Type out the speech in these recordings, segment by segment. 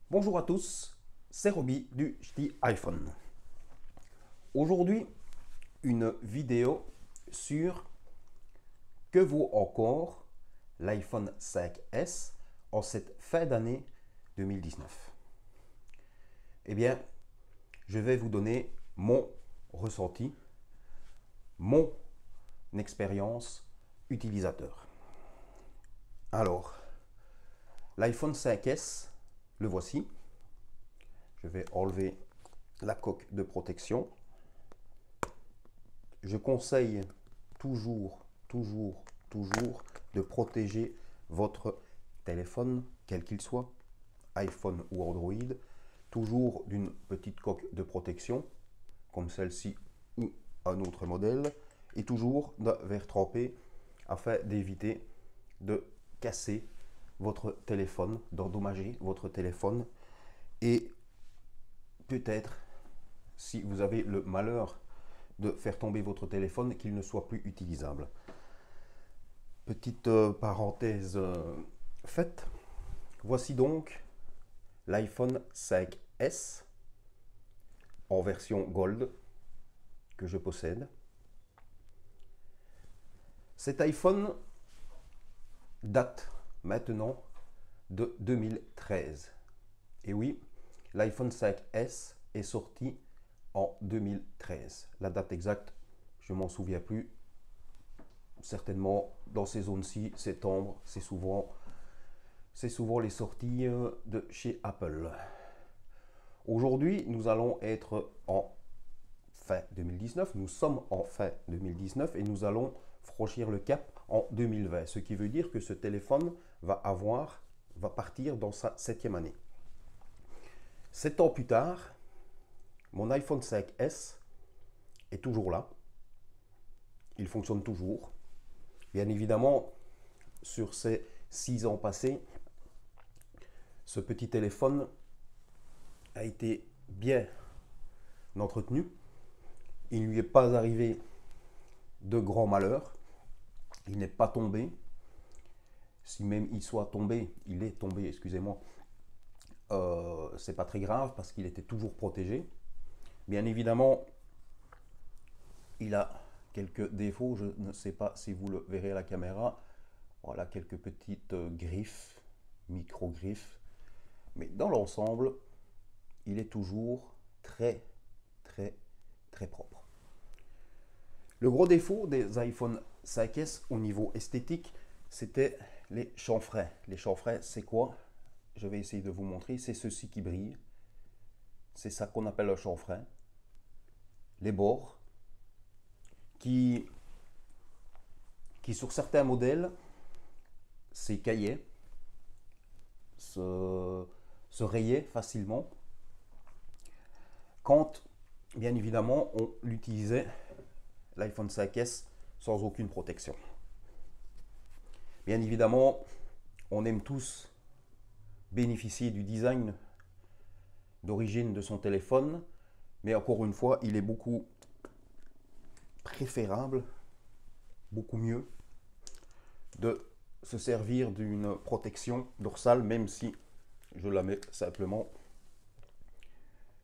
Bonjour à tous, c'est Roby du Ch'ti iPhone. Aujourd'hui, une vidéo sur que vaut encore l'iPhone 5S en cette fin d'année 2019. Eh bien, je vais vous donner mon ressenti, mon expérience utilisateur. Alors, l'iPhone 5S, le voici. Je vais enlever la coque de protection. Je conseille toujours de protéger votre téléphone, quel qu'il soit, iPhone ou Android, toujours d'une petite coque de protection, comme celle-ci ou un autre modèle, et toujours d'un verre trempé afin d'éviter de casser votre téléphone, d'endommager votre téléphone et peut-être, si vous avez le malheur de faire tomber votre téléphone, qu'il ne soit plus utilisable. Petite parenthèse faite, voici donc l'iPhone 5S en version Gold que je possède. Cet iPhone date maintenant de 2013. Et oui, l'iPhone 5S est sorti en 2013. La date exacte, je ne m'en souviens plus. Certainement, dans ces zones-ci, septembre, c'est souvent les sorties de chez Apple. Aujourd'hui, nous allons être en fin 2019. Nous sommes en fin 2019 et nous allons franchir le cap en 2020. Ce qui veut dire que ce téléphone va partir dans sa 7e année. 7 ans plus tard, mon iPhone 5S est toujours là. Il fonctionne toujours. Bien évidemment, sur ces 6 ans passés, ce petit téléphone a été bien entretenu. Il ne lui est pas arrivé de grands malheurs. Il n'est pas tombé. Si même il soit tombé, il est tombé, excusez-moi, c'est pas très grave parce qu'il était toujours protégé. Bien évidemment, il a quelques défauts. Je ne sais pas si vous le verrez à la caméra. Voilà quelques petites griffes, micro-griffes. Mais dans l'ensemble, il est toujours très propre. Le gros défaut des iPhone 5S au niveau esthétique, c'était les chanfreins. Les chanfreins, c'est quoi? Je vais essayer de vous montrer. C'est ceci qui brille. C'est ça qu'on appelle un chanfrein. Les bords, qui sur certains modèles, s'écaillaient, se rayaient facilement. Quand, bien évidemment, on l'utilisait, l'iPhone 5S, sans aucune protection. Bien évidemment, on aime tous bénéficier du design d'origine de son téléphone, mais encore une fois, il est beaucoup préférable, beaucoup mieux, de se servir d'une protection dorsale, même si je la mets simplement.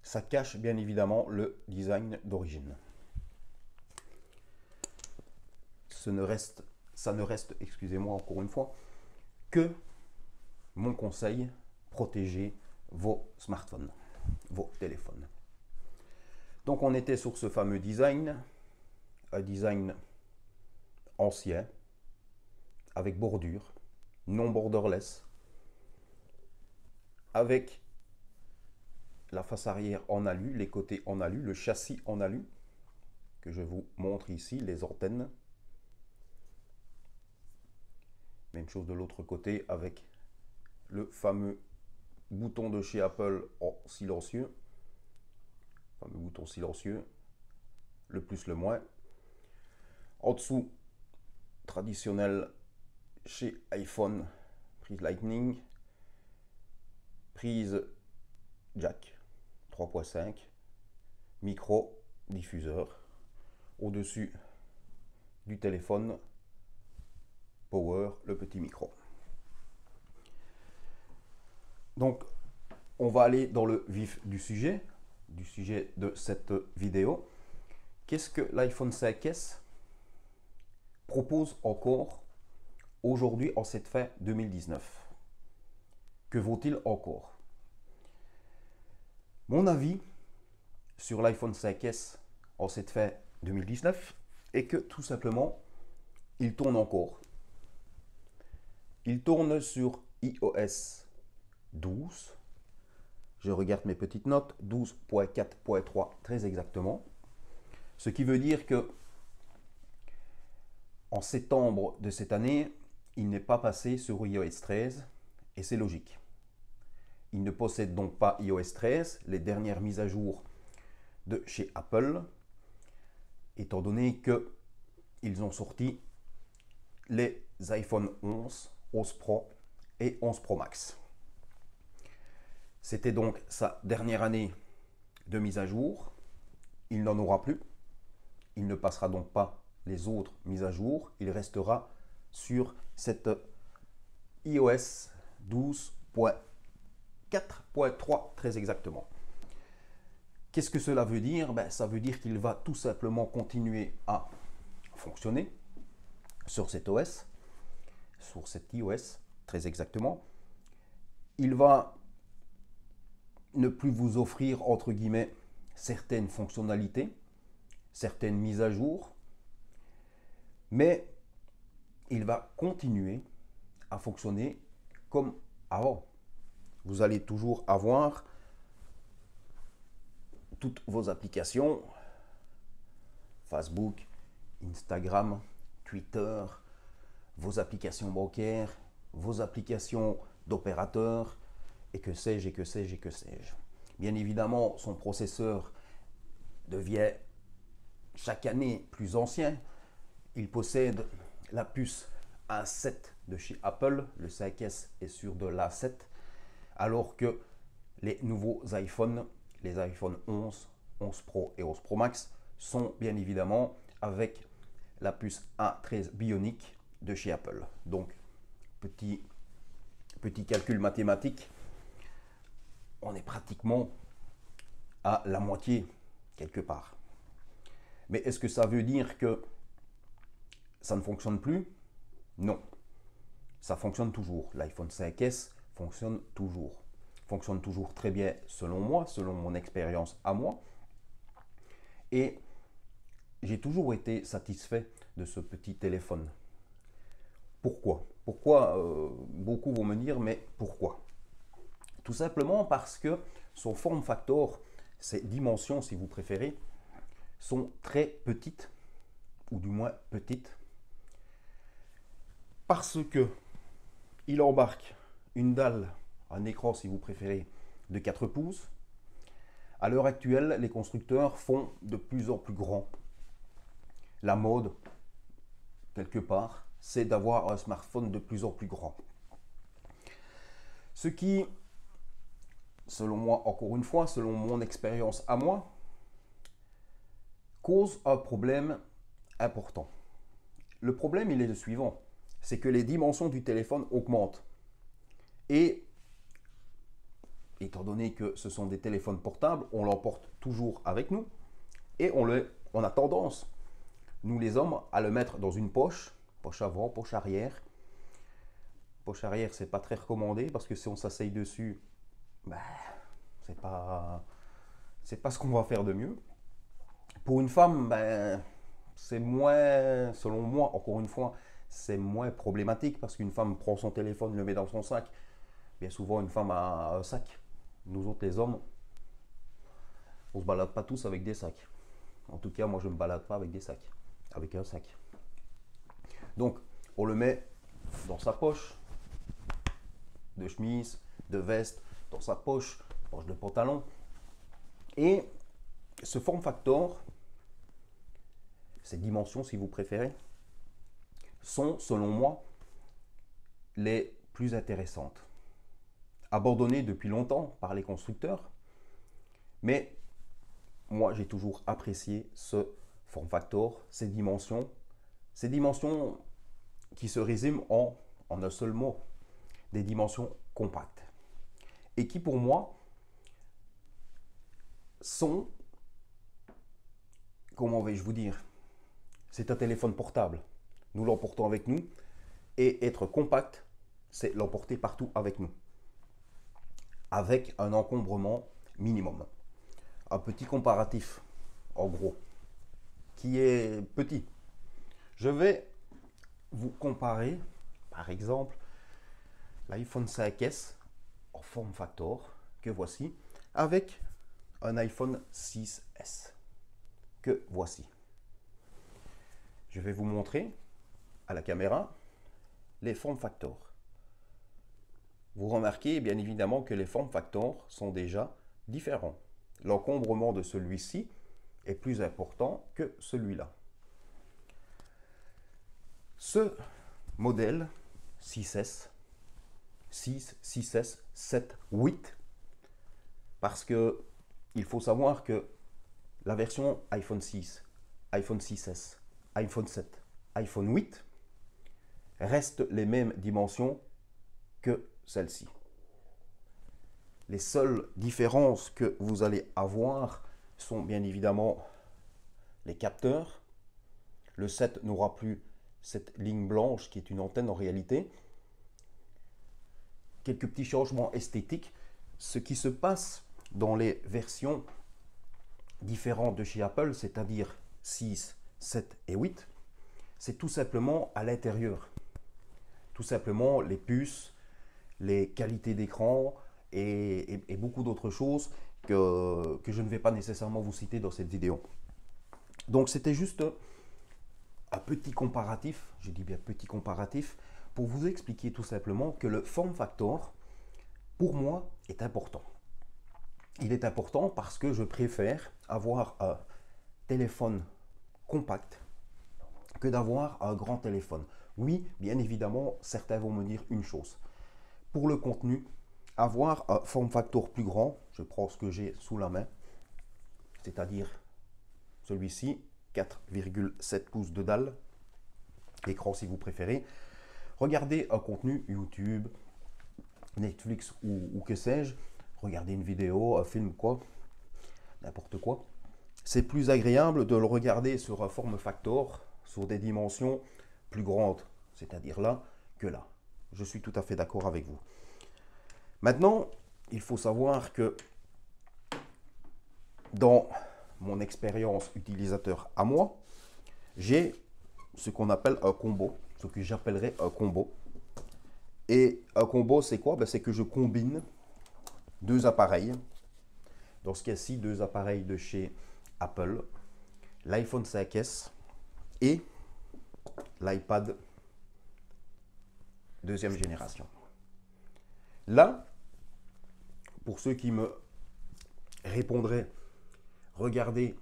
Ça cache bien évidemment le design d'origine. Ça ne reste, excusez-moi encore une fois, que mon conseil, protégez vos smartphones, vos téléphones. Donc on était sur ce fameux design, un design ancien, avec bordure, non borderless, avec la face arrière en alu, les côtés en alu, le châssis en alu, que je vous montre ici, les antennes. Même chose de l'autre côté avec le fameux bouton de chez Apple en silencieux. Fameux bouton silencieux, le plus, le moins. En dessous, traditionnel chez iPhone, prise Lightning, prise jack 3.5, micro, diffuseur. Au-dessus du téléphone, power, le petit micro. Donc, on va aller dans le vif du sujet de cette vidéo. Qu'est-ce que l'iPhone 5S propose encore aujourd'hui en cette fin 2019? Que vaut-il encore? Mon avis sur l'iPhone 5S en cette fin 2019 est que tout simplement, il tourne encore. Il tourne sur iOS 12. Je regarde mes petites notes, 12.4.3 très exactement. Ce qui veut dire que en septembre de cette année, il n'est pas passé sur iOS 13 et c'est logique. Il ne possède donc pas iOS 13, les dernières mises à jour de chez Apple, étant donné qu'ils ont sorti les iPhone 11, 11 Pro et 11 Pro Max. C'était donc sa dernière année de mise à jour. Il n'en aura plus. Il ne passera donc pas les autres mises à jour. Il restera sur cette iOS 12.4.3 très exactement. Qu'est-ce que cela veut dire? Ça veut dire qu'il va tout simplement continuer à fonctionner sur cet OS, sur cet iOS très exactement. Il va ne plus vous offrir entre guillemets certaines fonctionnalités, certaines mises à jour, mais il va continuer à fonctionner comme avant. Vous allez toujours avoir toutes vos applications, Facebook, Instagram, Twitter, vos applications bancaires, vos applications d'opérateurs, et que sais-je, et que sais-je, et que sais-je. Bien évidemment, son processeur devient chaque année plus ancien. Il possède la puce A7 de chez Apple, le 5S est sur de l'A7, alors que les nouveaux iPhones, les iPhone 11, 11 Pro et 11 Pro Max, sont bien évidemment avec la puce A13 Bionic de chez Apple. Donc, petit calcul mathématique, on est pratiquement à la moitié quelque part. Mais est-ce que ça veut dire que ça ne fonctionne plus? Non. Ça fonctionne toujours. L'iPhone 5S fonctionne toujours. Fonctionne toujours très bien selon moi, selon mon expérience à moi. Et j'ai toujours été satisfait de ce petit téléphone. Pourquoi? Beaucoup vont me dire, mais pourquoi? Tout simplement parce que son form factor, ses dimensions si vous préférez, sont très petites, ou du moins petites, parce que il embarque une dalle, un écran si vous préférez, de 4 pouces. À l'heure actuelle, les constructeurs font de plus en plus grand. La mode, quelque part, c'est d'avoir un smartphone de plus en plus grand. Ce qui, selon moi, encore une fois, selon mon expérience à moi, cause un problème important. Le problème, il est le suivant, c'est que les dimensions du téléphone augmentent. Et, étant donné que ce sont des téléphones portables, on l'emporte toujours avec nous et on a tendance, nous les hommes, à le mettre dans une poche, poche avant, poche arrière. Poche arrière, c'est pas très recommandé parce que si on s'asseye dessus, c'est pas ce qu'on va faire de mieux. Pour une femme, c'est moins, selon moi, encore une fois, c'est moins problématique parce qu'une femme prend son téléphone, le met dans son sac. Bien souvent, une femme a un sac. Nous autres, les hommes, on ne se balade pas tous avec des sacs. En tout cas, moi, je ne me balade pas avec des sacs, avec un sac. Donc, on le met dans sa poche de chemise, de veste, dans sa poche de pantalon. Et ce form factor, ces dimensions si vous préférez, sont selon moi les plus intéressantes. Abandonnées depuis longtemps par les constructeurs, mais moi j'ai toujours apprécié ce form factor, ces dimensions qui se résument en un seul mot, des dimensions compactes, et qui pour moi sont, comment vais-je vous dire, c'est un téléphone portable. Nous l'emportons avec nous. Et être compact, c'est l'emporter partout avec nous. Avec un encombrement minimum. Un petit comparatif, en gros, qui est petit. Je vais vous comparer, par exemple, l'iPhone 5S en form factor, que voici, avec un iPhone 6S, que voici. Je vais vous montrer à la caméra les form factors. Vous remarquez bien évidemment que les form factors sont déjà différents. L'encombrement de celui-ci est plus important que celui-là. Ce modèle 6S, 6, 6S, 7, 8, parce que il faut savoir que la version iPhone 6, iPhone 6S, iPhone 7, iPhone 8 restent les mêmes dimensions que celle-ci. Les seules différences que vous allez avoir sont bien évidemment les capteurs. Le 7 n'aura plus cette ligne blanche qui est une antenne en réalité. Quelques petits changements esthétiques. Ce qui se passe dans les versions différentes de chez Apple, c'est-à-dire 6, 7 et 8, c'est tout simplement à l'intérieur. Tout simplement les puces, les qualités d'écran et beaucoup d'autres choses que je ne vais pas nécessairement vous citer dans cette vidéo. Donc c'était juste un petit comparatif, je dis bien petit comparatif, pour vous expliquer tout simplement que le form factor, pour moi, est important. Il est important parce que je préfère avoir un téléphone compact que d'avoir un grand téléphone. Oui, bien évidemment, certains vont me dire une chose. Pour le contenu, avoir un form factor plus grand, je prends ce que j'ai sous la main, c'est-à-dire celui-ci, 4,7 pouces de dalle, écran si vous préférez. Regardez un contenu YouTube, Netflix ou que sais-je, regardez une vidéo, un film, quoi, n'importe quoi. C'est plus agréable de le regarder sur un form factor, sur des dimensions plus grandes, c'est-à-dire là que là. Je suis tout à fait d'accord avec vous. Maintenant, il faut savoir que dans mon expérience utilisateur à moi, j'ai ce qu'on appelle un combo, ce que j'appellerais un combo. Et un combo, c'est quoi? C'est que je combine deux appareils. Dans ce cas-ci, deux appareils de chez Apple, l'iPhone 5S et l'iPad deuxième génération. Là, pour ceux qui me répondraient, regardez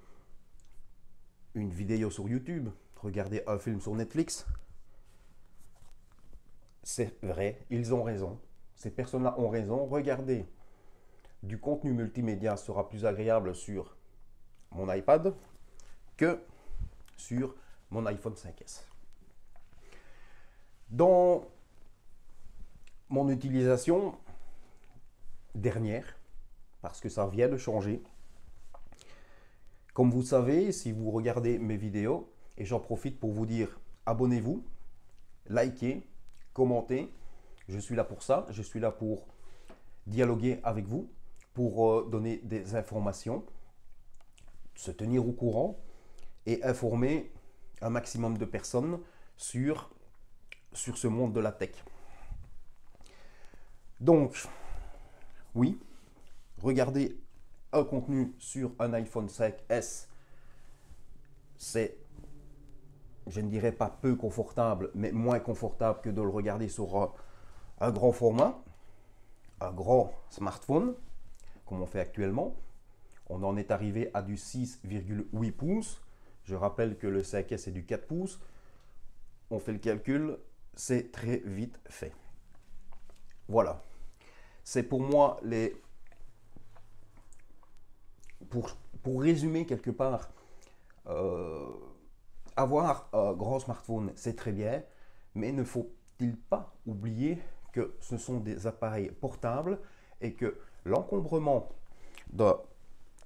une vidéo sur YouTube, regardez un film sur Netflix, c'est vrai, ils ont raison. Ces personnes-là ont raison. Regardez, du contenu multimédia sera plus agréable sur mon iPad que sur mon iPhone 5S. Dans mon utilisation dernière, parce que ça vient de changer, comme vous savez, si vous regardez mes vidéos, et j'en profite pour vous dire, abonnez-vous, likez, commentez, je suis là pour ça, je suis là pour dialoguer avec vous, pour donner des informations, se tenir au courant et informer un maximum de personnes sur ce monde de la tech. Donc, oui, regardez un contenu sur un iPhone 5S, c'est, je ne dirais pas peu confortable, mais moins confortable que de le regarder sur un grand format, un grand smartphone, comme on fait actuellement. On en est arrivé à du 6,8 pouces. Je rappelle que le 5S est du 4 pouces. On fait le calcul, c'est très vite fait. Voilà. C'est pour moi les... Pour résumer quelque part, avoir un grand smartphone, c'est très bien, mais ne faut-il pas oublier que ce sont des appareils portables et que l'encombrement d'un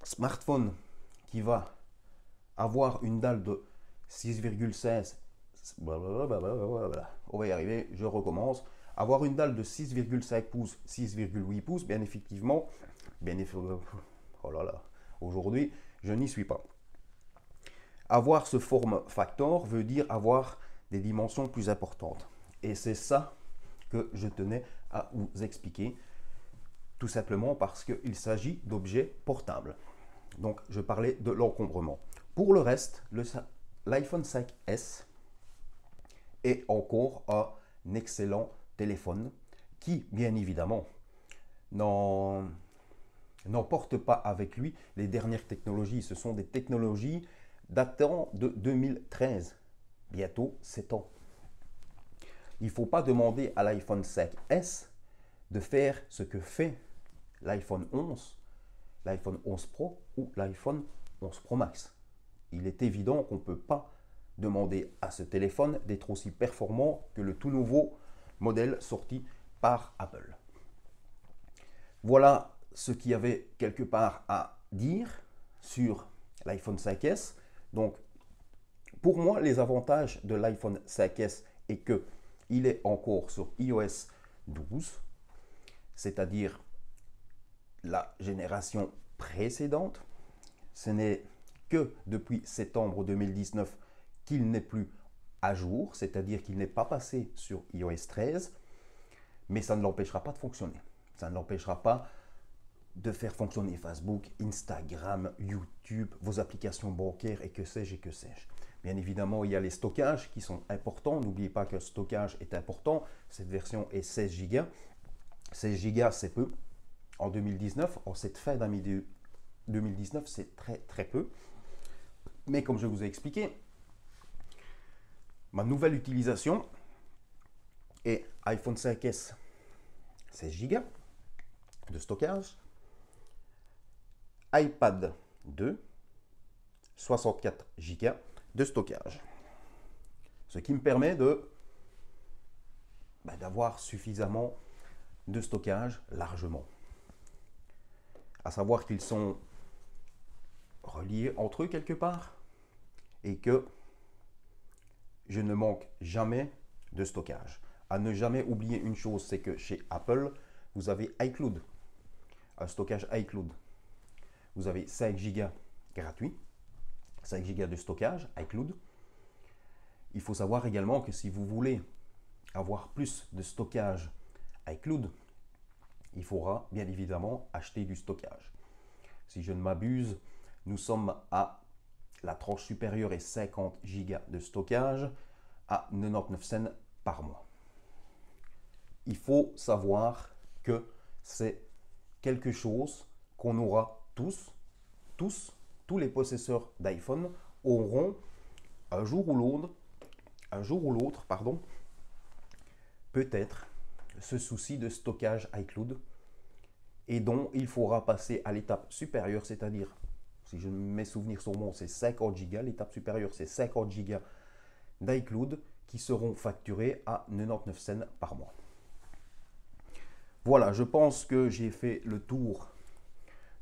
smartphone qui va avoir une dalle de 6,16, on va y arriver, je recommence, avoir une dalle de 6,5 pouces, 6,8 pouces, bien effectivement, oh là là, aujourd'hui, je n'y suis pas. Avoir ce form factor veut dire avoir des dimensions plus importantes. Et c'est ça que je tenais à vous expliquer, tout simplement parce qu'il s'agit d'objets portables. Donc, je parlais de l'encombrement. Pour le reste, l'iPhone 5S est encore un excellent téléphone qui, bien évidemment, n'emporte pas avec lui les dernières technologies. Ce sont des technologies datant de 2013, bientôt 7 ans. Il ne faut pas demander à l'iPhone 5S de faire ce que fait l'iPhone 11, l'iPhone 11 Pro ou l'iPhone 11 Pro Max. Il est évident qu'on ne peut pas demander à ce téléphone d'être aussi performant que le tout nouveau modèle sorti par Apple. Voilà ce qu'il y avait quelque part à dire sur l'iPhone 5S. Donc, pour moi, les avantages de l'iPhone 5S est que il est encore sur iOS 12, c'est-à-dire la génération précédente. Ce n'est que depuis septembre 2019 qu'il n'est plus à jour, c'est-à-dire qu'il n'est pas passé sur iOS 13, mais ça ne l'empêchera pas de fonctionner. Ça ne l'empêchera pas de faire fonctionner Facebook, Instagram, YouTube, vos applications bancaires et que sais-je et que sais-je. Bien évidemment, il y a les stockages qui sont importants. N'oubliez pas que le stockage est important. Cette version est 16 Go. 16 Go, c'est peu. En 2019, en cette fin d'année 2019, c'est très très peu. Mais comme je vous ai expliqué, ma nouvelle utilisation est iPhone 5S 16 Go de stockage, iPad 2 64 Go de stockage. Ce qui me permet d'avoir suffisamment de stockage largement. À savoir qu'ils sont reliés entre eux quelque part et que je ne manque jamais de stockage. À ne jamais oublier une chose, c'est que chez Apple, vous avez iCloud, un stockage iCloud. Vous avez 5 Go gratuit, 5 Go de stockage iCloud. Il faut savoir également que si vous voulez avoir plus de stockage iCloud, il faudra bien évidemment acheter du stockage. Si je ne m'abuse, nous sommes à la tranche supérieure et 50 Go de stockage à 99 cents par mois. Il faut savoir que c'est quelque chose qu'on aura tous les possesseurs d'iPhone auront un jour ou l'autre, peut-être ce souci de stockage iCloud et dont il faudra passer à l'étape supérieure, c'est-à-dire, si je mes souvenirs sont bons, c'est 50 Go, l'étape supérieure c'est 50 Go d'iCloud qui seront facturés à 99 cents par mois. Voilà, je pense que j'ai fait le tour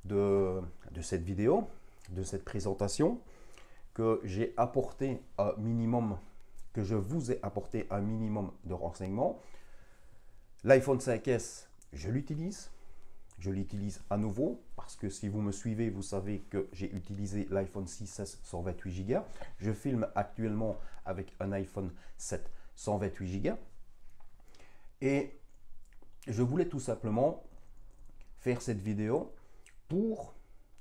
de cette vidéo, de cette présentation, que j'ai apporté un minimum, que je vous ai apporté un minimum de renseignements. L'iPhone 5S, je l'utilise à nouveau, parce que si vous me suivez, vous savez que j'ai utilisé l'iPhone 6S 128 Go. Je filme actuellement avec un iPhone 7 128 Go. Et je voulais tout simplement faire cette vidéo pour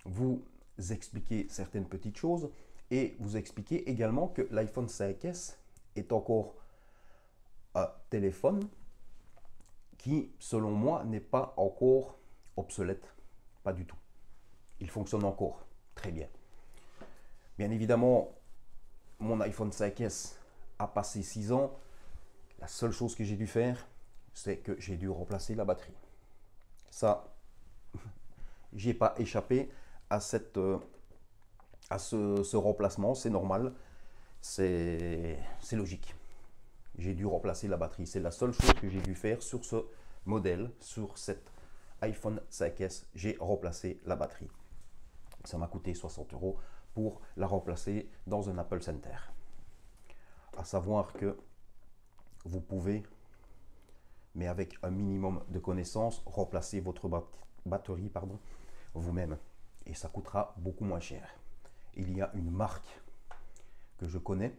vous expliquer certaines petites choses et vous expliquer également que l'iPhone 5S est encore un téléphone qui, selon moi, n'est pas encore obsolète. Pas du tout. Il fonctionne encore très bien. Bien évidemment, mon iPhone 5S a passé 6 ans. La seule chose que j'ai dû faire, c'est que j'ai dû remplacer la batterie. Ça, j'ai pas échappé à ce remplacement, c'est normal, c'est logique. J'ai dû remplacer la batterie. C'est la seule chose que j'ai dû faire sur ce modèle, sur cet iPhone 5S. J'ai remplacé la batterie. Ça m'a coûté 60 € pour la remplacer dans un Apple Center. À savoir que vous pouvez, mais avec un minimum de connaissances, remplacer votre batterie vous-même. Et ça coûtera beaucoup moins cher. Il y a une marque que je connais.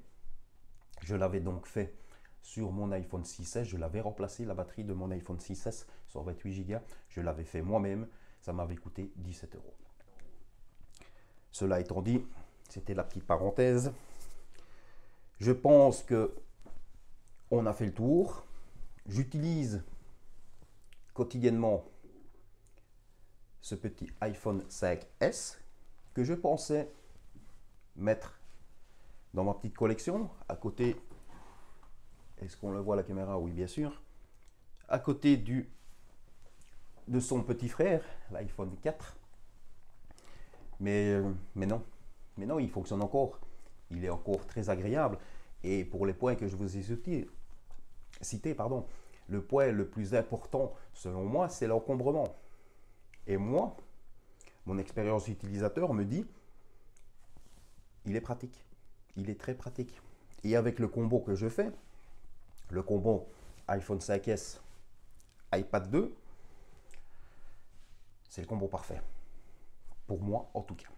Je l'avais donc fait sur mon iPhone 6S. Je l'avais remplacé, la batterie de mon iPhone 6S sur 28 Go. Je l'avais fait moi-même. Ça m'avait coûté 17 €. Cela étant dit, c'était la petite parenthèse. Je pense que on a fait le tour. J'utilise quotidiennement ce petit iPhone 5S que je pensais mettre dans ma petite collection. À côté, est-ce qu'on le voit à la caméra? Oui, bien sûr. À côté de son petit frère, l'iPhone 4. Mais non, il fonctionne encore. Il est encore très agréable. Et pour les points que je vous ai cités, le point le plus important, selon moi, c'est l'encombrement. Et moi, mon expérience utilisateur me dit, il est pratique. Il est très pratique. Et avec le combo que je fais, le combo iPhone 5S, iPad 2, c'est le combo parfait. Pour moi, en tout cas.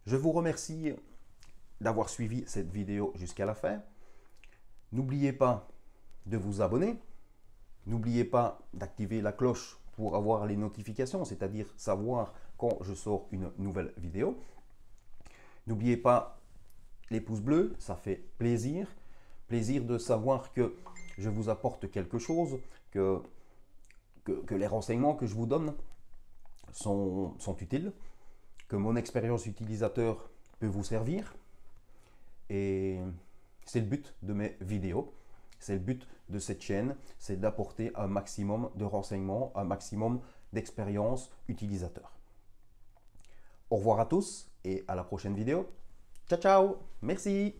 Je vous remercie d'avoir suivi cette vidéo jusqu'à la fin. N'oubliez pas de vous abonner. N'oubliez pas d'activer la cloche pour avoir les notifications, c'est-à-dire savoir quand je sors une nouvelle vidéo. N'oubliez pas les pouces bleus, ça fait plaisir. Plaisir de savoir que je vous apporte quelque chose, que les renseignements que je vous donne sont utiles, que mon expérience utilisateur peut vous servir. Et c'est le but de mes vidéos, c'est le but de cette chaîne, c'est d'apporter un maximum de renseignements, un maximum d'expérience utilisateur. Au revoir à tous et à la prochaine vidéo. Ciao, ciao, merci.